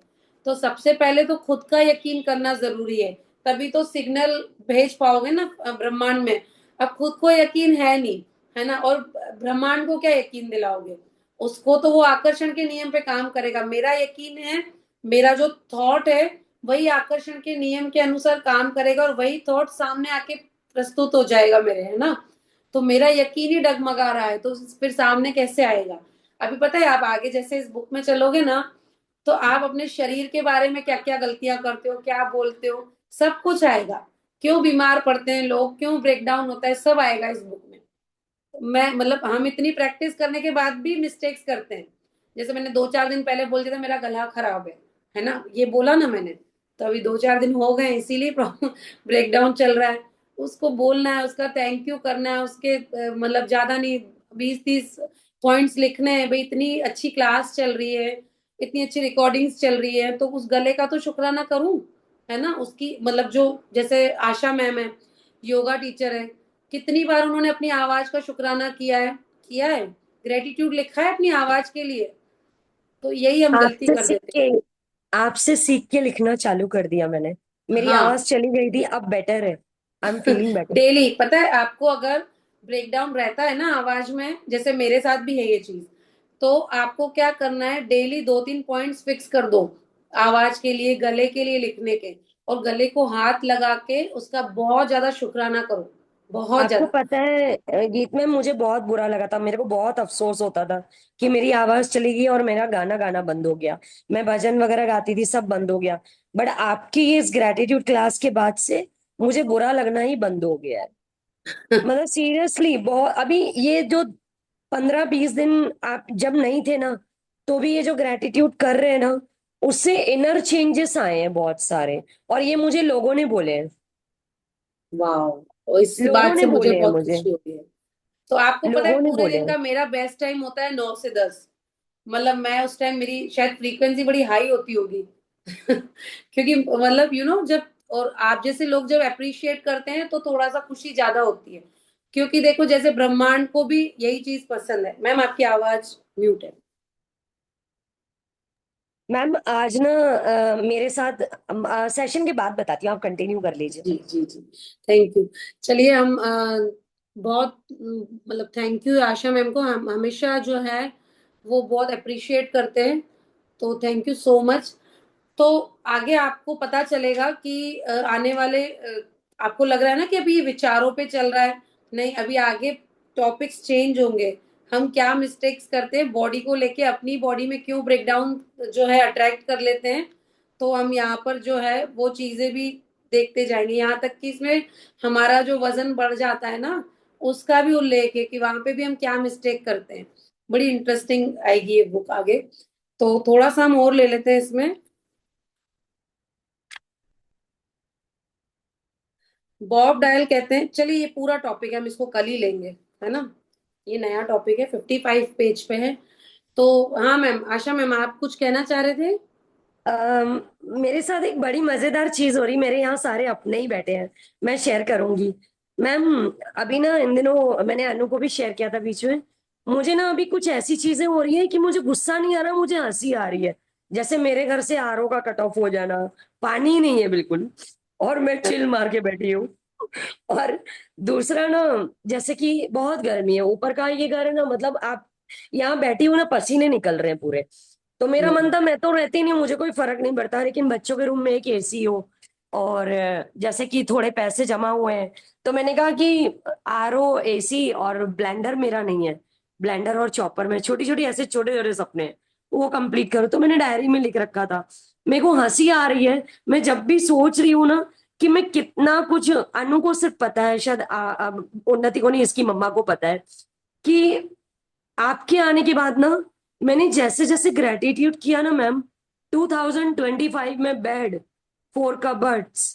[SPEAKER 1] तो सबसे पहले तो खुद का यकीन करना जरूरी है, तभी तो सिग्नल भेज पाओगे ना ब्रह्मांड में। अब खुद को यकीन है नहीं, है ना, और ब्रह्मांड को क्या यकीन दिलाओगे? उसको तो वो आकर्षण के नियम पे काम करेगा। मेरा यकीन है, मेरा जो थॉट है वही आकर्षण के नियम के अनुसार काम करेगा, और वही थॉट सामने आके प्रस्तुत हो जाएगा मेरे, है ना। तो मेरा यकीन ही डगमगा रहा है तो फिर सामने कैसे आएगा? अभी पता है, आप आगे जैसे इस बुक में चलोगे ना, तो आप अपने शरीर के बारे में क्या क्या गलतियां करते हो, क्या बोलते हो, सब कुछ आएगा। क्यों बीमार पड़ते हैं लोग, क्यों ब्रेकडाउन होता है, सब आएगा इस बुक में। मैं मतलब हम इतनी प्रैक्टिस करने के बाद भी मिस्टेक्स करते हैं। जैसे मैंने 2-4 दिन पहले बोल दिया था मेरा गला खराब है ना, ये बोला ना मैंने, तो अभी 2-4 दिन हो गए, इसीलिए ब्रेकडाउन चल रहा है। उसको बोलना है, उसका थैंक यू करना है, उसके मतलब ज्यादा नहीं, 20-30 पॉइंट्स लिखने हैं भाई। इतनी अच्छी क्लास चल रही है, इतनी अच्छी रिकॉर्डिंग्स चल रही है, तो उस गले का तो शुक्राना करूं, है ना। उसकी मतलब जो, जैसे आशा मैम है, योगा टीचर है, कितनी बार उन्होंने अपनी आवाज का शुक्राना किया है, ग्रेटिट्यूड लिखा है अपनी आवाज के लिए। तो यही हम गलती
[SPEAKER 2] आपसे
[SPEAKER 1] कर
[SPEAKER 2] सीख
[SPEAKER 1] देते हैं।
[SPEAKER 2] के आपसे सीख के लिखना चालू कर दिया मैंने। मेरी
[SPEAKER 1] हाँ,
[SPEAKER 2] आवाज चली गई थी, अब बेटर है। I am feeling better.
[SPEAKER 1] Daily पता है आपको, अगर ब्रेकडाउन रहता है ना आवाज में, जैसे मेरे साथ भी है ये चीज, तो आपको क्या करना है, डेली 2-3 पॉइंट्स फिक्स कर दो आवाज के लिए, गले के लिए लिखने के, और गले को हाथ लगा के उसका बहुत ज्यादा शुक्राना करो, बहुत
[SPEAKER 2] आपको
[SPEAKER 1] ज्यादा।
[SPEAKER 2] पता है गीत में मुझे बहुत बुरा लगा था, मेरे को बहुत अफसोस होता था कि मेरी आवाज चली गई और मेरा गाना गाना बंद हो गया। मैं भजन वगैरह गाती थी, सब बंद हो गया। बट आपकी इस ग्रेटिट्यूड क्लास के बाद से मुझे बुरा लगना ही बंद हो गया है। मतलब सीरियसली बहुत, अभी ये जो 15-20 दिन आप जब नहीं थे ना, तो भी ये जो ग्रेटिट्यूड कर रहे हैं ना, उससे इनर चेंजेस आए हैं बहुत सारे। और ये मुझे लोगों ने बोले हैं।
[SPEAKER 1] वाह, और इस
[SPEAKER 2] लोगों
[SPEAKER 1] बात
[SPEAKER 2] ने
[SPEAKER 1] से मुझे
[SPEAKER 2] बोले हैं
[SPEAKER 1] बहुत
[SPEAKER 2] मुझे।
[SPEAKER 1] खुशी होती है। तो आपको पता है,
[SPEAKER 2] लोगों ने
[SPEAKER 1] पूरे
[SPEAKER 2] बोले
[SPEAKER 1] दिन
[SPEAKER 2] हैं।
[SPEAKER 1] का मेरा बेस्ट टाइम होता है 9 से 10। मतलब मैं उस टाइम, मेरी शायद फ्रीक्वेंसी बड़ी हाई होती होगी। क्योंकि मतलब जब, और आप जैसे लोग जब अप्रिशिएट करते हैं तो थोड़ा सा खुशी ज्यादा होती है। क्योंकि देखो, जैसे ब्रह्मांड को भी यही चीज पसंद है। मैम आपकी आवाज म्यूट है।
[SPEAKER 2] मैम आज ना मेरे साथ सेशन के बाद बताती हूँ, आप कंटिन्यू कर लीजिए।
[SPEAKER 1] जी जी जी, थैंक यू। चलिए हम बहुत मतलब थैंक यू आशा मैम को, हम हमेशा जो है वो बहुत अप्रिशिएट करते हैं। तो थैंक यू सो मच। तो आगे आपको पता चलेगा कि आने वाले आपको लग रहा है ना कि अभी ये विचारों पे चल रहा है, नहीं, अभी आगे टॉपिक्स चेंज होंगे। हम क्या मिस्टेक्स करते हैं बॉडी को लेके, अपनी बॉडी में क्यों ब्रेकडाउन जो है अट्रैक्ट कर लेते हैं। तो हम यहाँ पर जो है वो चीजें भी देखते जाएंगे, यहाँ तक कि इसमें हमारा जो वजन बढ़ जाता है ना, उसका भी उल्लेख है कि वहां पे भी हम क्या मिस्टेक करते हैं। बड़ी इंटरेस्टिंग आएगी ये बुक आगे। तो थोड़ा सा हम और ले लेते हैं इसमें। बॉब डायल कहते हैं, चलिए ये पूरा टॉपिक है, हम इसको कल ही लेंगे, है ना। ये नया टॉपिक है, 55 पेज पे है। तो हाँ मैम, आशा मैम आप कुछ कहना चाह रहे थे।
[SPEAKER 2] अम, मेरे साथ एक बड़ी मजेदार चीज हो रही, मेरे यहाँ सारे अपने ही बैठे हैं। मैं शेयर करूंगी। मैम अभी ना इन दिनों मैंने अनु को भी शेयर किया था बीच में। मुझे ना अभी कुछ ऐसी चीजें हो रही है कि मुझे गुस्सा नहीं आ रहा, मुझे हंसी आ रही है। जैसे मेरे घर से आरओ का कट ऑफ हो जाना, पानी ही नहीं है बिल्कुल, और मैं चिल मार के बैठी हूँ। और दूसरा ना, जैसे कि बहुत गर्मी है, ऊपर का ये घर है ना, मतलब आप यहाँ बैठी हूँ ना, पसीने निकल रहे हैं पूरे। तो मेरा मन
[SPEAKER 1] हम्म।
[SPEAKER 2] था, मैं तो रहती नहीं, मुझे कोई फर्क नहीं पड़ता, लेकिन बच्चों के रूम में एक एसी हो, और जैसे कि थोड़े पैसे जमा हुए हैं, तो मैंने कहा कि आरओ, एसी और ब्लेंडर मेरा नहीं है। ब्लेंडर और चॉपर में छोटी छोटी ऐसे छोटे छोटे सपने हैं, वो कंप्लीट करो। तो मैंने डायरी में लिख रखा था। मेरे को हंसी आ रही है, मैं जब भी सोच रही हूँ ना कि मैं कितना कुछ, अनु को सिर्फ पता है शायद, उन्नति को नहीं, इसकी मम्मा को पता है कि आपके आने के बाद ना मैंने जैसे जैसे ग्रेटिट्यूड किया ना मैम, 2025 में बेड, 4 कबर्ड्स,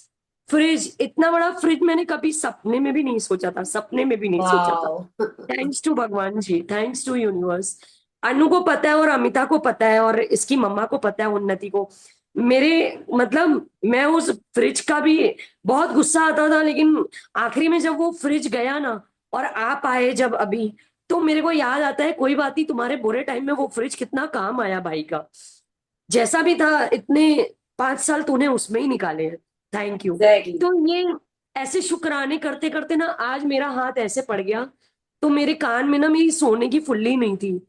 [SPEAKER 2] फ्रिज, इतना बड़ा फ्रिज मैंने कभी सपने में भी नहीं सोचा था, सपने में भी नहीं सोचा था।
[SPEAKER 1] वाह।
[SPEAKER 2] थैंक्स टू भगवान जी, थैंक्स टू यूनिवर्स। अनु को पता है और अमिता को पता है और इसकी मम्मा को पता है, उन्नति को। मेरे मतलब मैं उस फ्रिज का भी बहुत गुस्सा आता था, लेकिन आखिरी में जब वो फ्रिज गया ना और आप आए जब अभी, तो मेरे को याद आता है, कोई बात नहीं, तुम्हारे बुरे टाइम में वो फ्रिज कितना काम आया भाई का। जैसा भी था, इतने 5 साल तूने उसमें ही निकाले हैं। Thank you.
[SPEAKER 1] एग्जैक्टली।
[SPEAKER 2] तो ये ऐसे शुक्राने करते करते ना आज मेरा हाथ ऐसे पड़ गया। तो मेरे कान में ना मेरी सोने की फुल्ली नहीं थी,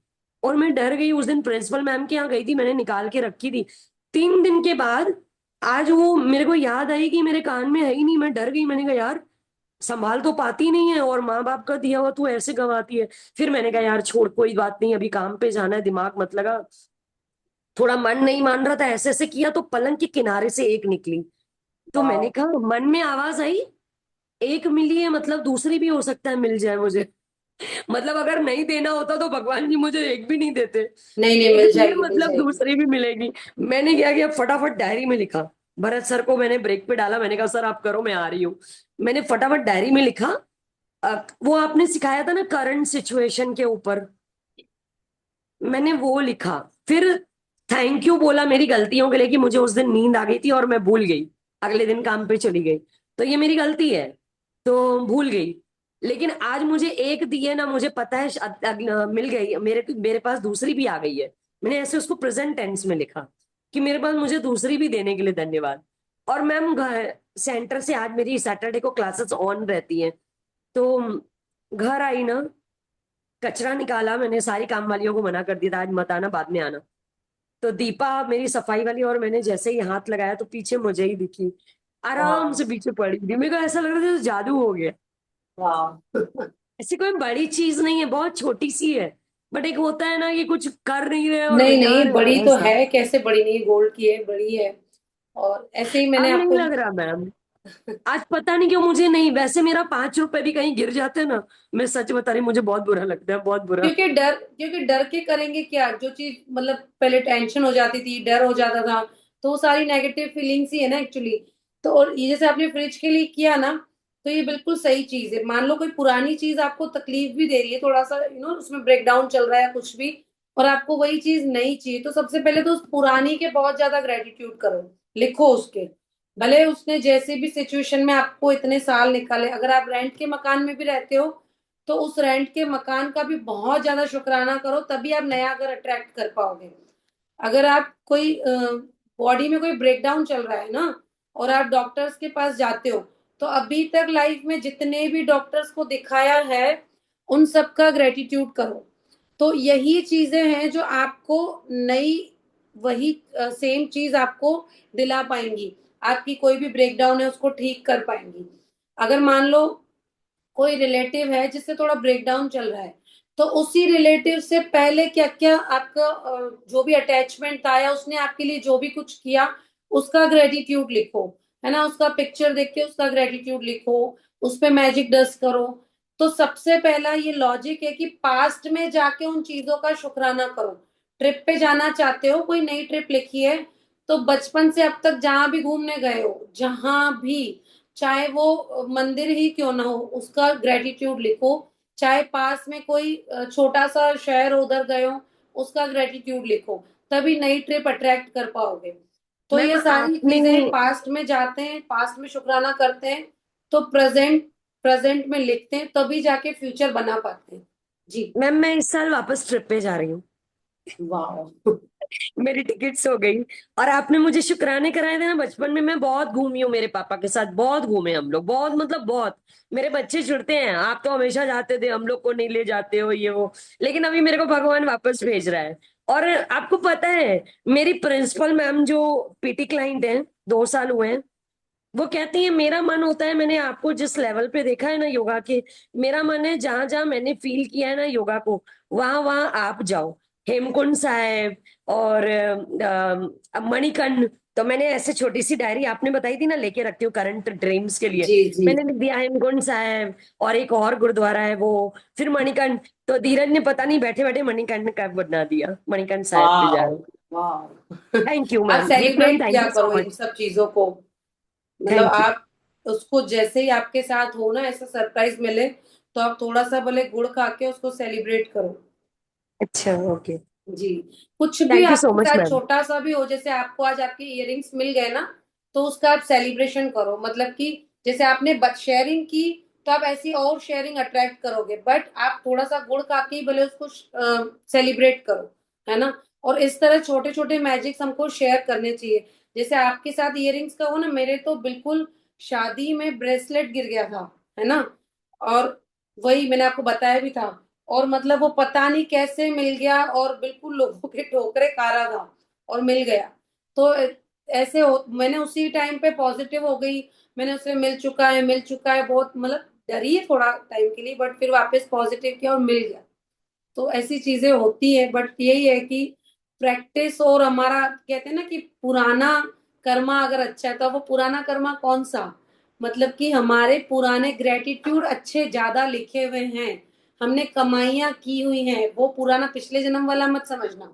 [SPEAKER 2] और मैं डर गई। उस दिन प्रिंसिपल मैम के यहाँ गई थी, मैंने निकाल के रखी थी। 3 दिन के बाद आज वो मेरे को याद आई कि मेरे कान में है ही नहीं। मैं डर गई, मैंने कहा यार संभाल तो पाती नहीं है, और माँ बाप का दिया हुआ तू ऐसे गवाती है। फिर मैंने कहा यार छोड़, कोई बात नहीं, अभी काम पे जाना है, दिमाग मत लगा। थोड़ा मन नहीं मान रहा था, ऐसे ऐसे किया तो पलंग के किनारे से एक निकली। तो मैंने
[SPEAKER 1] वाह।
[SPEAKER 2] कहा, मन में आवाज आई, एक मिली है मतलब दूसरी भी हो सकता है मिल जाए मुझे। मतलब अगर नहीं देना होता तो भगवान जी मुझे एक भी नहीं देते।
[SPEAKER 1] नहीं नहीं,
[SPEAKER 2] एक
[SPEAKER 1] मिल
[SPEAKER 2] भी है
[SPEAKER 1] जाएगी मिल
[SPEAKER 2] मतलब
[SPEAKER 1] जाएगी।
[SPEAKER 2] दूसरी भी मिलेगी। मैंने क्या किया, फटाफट डायरी में लिखा भरत सर को मैंने ब्रेक पे डाला, मैंने कहा सर आप करो, मैं आ रही हूँ। मैंने फटाफट डायरी में लिखा। वो आपने सिखाया था ना करंट सिचुएशन के ऊपर, मैंने वो लिखा। फिर थैंक यू बोला मेरी गलतियों के लिए, कि मुझे उस दिन नींद आ गई थी और मैं भूल गई, अगले दिन काम पे चली गई, तो ये मेरी गलती है, तो भूल गई। लेकिन आज मुझे एक दी है ना, मुझे पता है मिल गई, मेरे मेरे पास दूसरी भी आ गई है। मैंने ऐसे उसको प्रेजेंट टेंस में लिखा कि मेरे पास मुझे दूसरी भी देने के लिए धन्यवाद। और मैम सेंटर से आज मेरी सैटरडे को क्लासेस ऑन रहती हैं, तो घर आई ना, कचरा निकाला, मैंने सारी काम वालियों को मना कर दिया था आज मत आना, बाद में आना। तो दीपा मेरी सफाई वाली, और मैंने जैसे ही हाथ लगाया तो पीछे मुझे ही दिखी, आराम
[SPEAKER 1] वाह।
[SPEAKER 2] से पीछे पड़ी थी। मेरे को ऐसा लग रहा था जैसे जादू हो गया।
[SPEAKER 1] वाह।
[SPEAKER 2] ऐसी कोई बड़ी चीज नहीं है, बहुत छोटी सी है, बट एक होता है ना कि कुछ कर नहीं रहे और
[SPEAKER 1] नहीं नहीं,
[SPEAKER 2] बेकार है,
[SPEAKER 1] बड़ी तो
[SPEAKER 2] ऐसा।
[SPEAKER 1] है, कैसे बड़ी नहीं, गोल्ड की है, बड़ी है। और ऐसे ही मैंने
[SPEAKER 2] अब नहीं
[SPEAKER 1] आपको
[SPEAKER 2] लग रहा मैम, आज पता नहीं क्यों मुझे नहीं, वैसे मेरा 5 रुपए भी कहीं गिर जाते ना, मैं सच बता रही, मुझे बहुत बुरा लगता है, बहुत बुरा।
[SPEAKER 1] क्योंकि डर के करेंगे क्या, जो चीज मतलब पहले टेंशन हो जाती थी, डर हो जाता था, तो वो सारी नेगेटिव फीलिंग्स ही है ना एक्चुअली। तो और ये जैसे आपने फ्रिज के लिए किया ना, तो ये बिल्कुल सही चीज है। मान लो कोई पुरानी चीज आपको तकलीफ भी दे रही है, थोड़ा सा उसमें ब्रेकडाउन चल रहा है कुछ भी, और आपको वही चीज नहीं चाहिए, तो सबसे पहले तो उस पुरानी के बहुत ज्यादा ग्रेटिट्यूड करो, लिखो उसके। भले उसने जैसे भी सिचुएशन में आपको इतने साल निकाले, अगर आप रेंट के मकान में भी रहते हो, तो उस रेंट के मकान का भी बहुत ज्यादा शुक्राना करो, तभी आप नया घर अट्रैक्ट कर पाओगे। अगर आप कोई बॉडी में कोई ब्रेकडाउन चल रहा है ना, और आप डॉक्टर्स के पास जाते हो, तो अभी तक लाइफ में जितने भी डॉक्टर्स को दिखाया है, उन सब का ग्रेटिट्यूड करो। तो यही चीजें हैं जो आपको नई, वही सेम चीज आपको दिला पाएंगी, आपकी कोई भी ब्रेकडाउन है उसको ठीक कर पाएंगी। अगर मान लो कोई रिलेटिव है जिससे थोड़ा ब्रेकडाउन चल रहा है, तो उसी रिलेटिव से पहले क्या क्या आपका जो भी अटैचमेंट था, या उसने आपके लिए जो भी कुछ किया, उसका ग्रेटिट्यूड लिखो, है ना, उसका पिक्चर देख के उसका ग्रेटिट्यूड लिखो, उस पे मैजिक डस्ट करो। तो सबसे पहला ये लॉजिक है कि पास्ट में जाके उन चीजों का शुक्राना करो। ट्रिप पे जाना चाहते हो, कोई नई ट्रिप लिखी है, तो बचपन से अब तक जहां भी घूमने गए हो, जहां भी, चाहे वो मंदिर ही क्यों ना हो, उसका ग्रेटिट्यूड लिखो। चाहे पास में कोई छोटा सा शहर उधर गए हो, उसका ग्रेटिट्यूड लिखो, तभी नई ट्रिप अट्रैक्ट कर पाओगे। तो
[SPEAKER 2] मैम
[SPEAKER 1] ये सारी
[SPEAKER 2] आपने,
[SPEAKER 1] चीजें पास्ट में जाते हैं, पास्ट में शुक्राना करते हैं, तो प्रेजेंट प्रेजेंट में लिखते हैं, तभी जाके फ्यूचर बना पाते हैं। जी।
[SPEAKER 2] मैम मैं इस साल वापस ट्रिप पे जा रही हूँ,
[SPEAKER 1] वाह।
[SPEAKER 2] मेरी टिकट्स हो गई। और आपने मुझे शुक्राने कराए थे ना, बचपन में मैं बहुत घूमी हूँ मेरे पापा के साथ, बहुत घूमे हम लोग, बहुत मतलब बहुत। मेरे बच्चे चिढ़ते हैं, आप तो हमेशा जाते थे, हम लोग को नहीं ले जाते हो, ये वो। लेकिन अभी मेरे को भगवान वापस भेज रहा है। और आपको पता है, मेरी प्रिंसिपल मैम जो पीटी क्लाइंट है, 2 साल हुए हैं, वो कहती है मेरा मन होता है, मैंने आपको जिस लेवल पे देखा है ना योगा के, मेरा मन है जहां जहां मैंने फील किया है ना योगा को, वहां वहां आप जाओ। हेमकुंड साहब और मणिकर्ण। तो मैंने ऐसे छोटी सी डायरी आपने बताई थी ना, लेके रखती हूँ करंट ड्रीम्स के लिए।
[SPEAKER 1] जी जी।
[SPEAKER 2] मैंने लिख दिया हेमकुंड साहब, और एक और गुरुद्वारा है वो, फिर मणिकर्ण। तो धीरज ने पता नहीं बैठे बैठे मणिकर्ण का बना दिया, मणिकर्ण साहब पे जा
[SPEAKER 1] वाह।
[SPEAKER 2] रहा हूँ।
[SPEAKER 1] वाह।
[SPEAKER 2] थैंक यू
[SPEAKER 1] आप
[SPEAKER 2] मैम, दीप मैम,
[SPEAKER 1] सेलिब्रेट
[SPEAKER 2] थैंक
[SPEAKER 1] किया
[SPEAKER 2] यू सो
[SPEAKER 1] करो इन
[SPEAKER 2] मच।
[SPEAKER 1] सब चीजों को। मतलब
[SPEAKER 2] थैंक यू।
[SPEAKER 1] आप उसको जैसे ही आपके साथ हो ना, ऐसा सरप्राइज मिले, तो आप थोड़ा सा भले गुड़ खा के उसको सेलिब्रेट करो।
[SPEAKER 2] अच्छा, ओके।
[SPEAKER 1] जी। कुछ भी
[SPEAKER 2] थैंक यू सो
[SPEAKER 1] आपके
[SPEAKER 2] मच
[SPEAKER 1] साथ
[SPEAKER 2] मैम।
[SPEAKER 1] छोटा सा भी हो, जैसे आपको आज आपके इयररिंग्स मिल गए ना, तो उसका आप सेलिब्रेशन करो। मतलब कि जैसे आपने शेयरिंग की, तो आप ऐसी और शेयरिंग अट्रैक्ट करोगे, बट आप थोड़ा सा गुड़ खा के ही भले उसको सेलिब्रेट करो, है ना। और इस तरह छोटे छोटे मैजिक्स हमको शेयर करने चाहिए। जैसे आपके साथ इयररिंग्स का हो ना, मेरे तो बिल्कुल शादी में ब्रेसलेट गिर गया था, है ना। और वही मैंने आपको बताया भी था, और मतलब वो पता नहीं कैसे मिल गया, और बिल्कुल लोगों के ठोकरे खा रहा था, और मिल गया। तो ऐसे हो, मैंने उसी टाइम पे पॉजिटिव हो गई। मैंने उसे मिल चुका है, मिल चुका है, बहुत मतलब डरी है थोड़ा टाइम के लिए, बट फिर वापस पॉजिटिव किया और मिल गया। तो ऐसी चीजें होती है, बट यही है कि प्रैक्टिस, और हमारा कहते हैं ना कि पुराना कर्मा अगर अच्छा है, तो वो पुराना कर्मा कौन सा, मतलब कि हमारे पुराने ग्रेटिट्यूड अच्छे ज्यादा लिखे हुए हैं, हमने कमाइयां की हुई हैं, वो पुराना पिछले जन्म वाला मत समझना।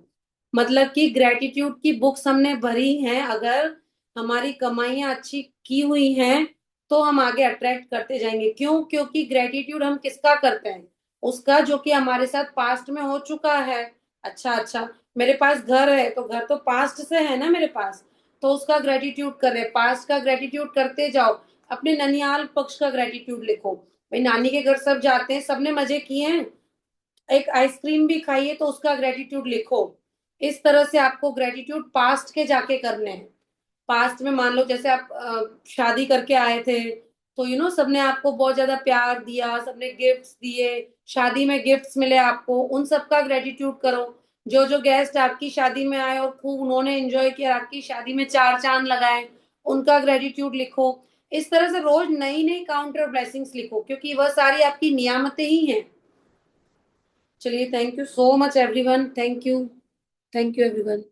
[SPEAKER 1] मतलब कि ग्रेटिट्यूड की बुक्स हमने भरी हैं अगर, हमारी कमाइयां अच्छी की हुई हैं, तो हम आगे अट्रैक्ट करते जाएंगे। क्यों? क्योंकि ग्रेटिट्यूड हम किसका करते हैं? उसका जो कि हमारे साथ पास्ट में हो चुका है। अच्छा अच्छा, मेरे पास घर है तो घर तो पास्ट से है ना मेरे पास, तो उसका ग्रेटिट्यूड कर रहे, पास्ट का ग्रेटिट्यूड करते जाओ। अपने ननिहाल पक्ष का ग्रेटिट्यूड लिखो, भाई नानी के घर सब जाते हैं, सबने मजे किए हैं, एक आइसक्रीम भी खाइए तो उसका ग्रेटिट्यूड लिखो। इस तरह से आपको ग्रेटिट्यूड पास्ट के जाके करने हैं। पास्ट में मान लो जैसे आप शादी करके आए थे, तो सबने आपको बहुत ज्यादा प्यार दिया, सबने गिफ्ट्स दिए, शादी में गिफ्ट्स मिले आपको, उन सबका ग्रेटिट्यूड करो। जो जो गेस्ट आपकी शादी में आए और खूब उन्होंने एंजॉय किया, आपकी शादी में चार चांद लगाए, उनका ग्रेटिट्यूड लिखो। इस तरह से रोज नई नई काउंटर ब्लेसिंग्स लिखो, क्योंकि वह सारी आपकी नियामतें ही हैं। चलिए, thank you so much everyone, thank you, thank you everyone.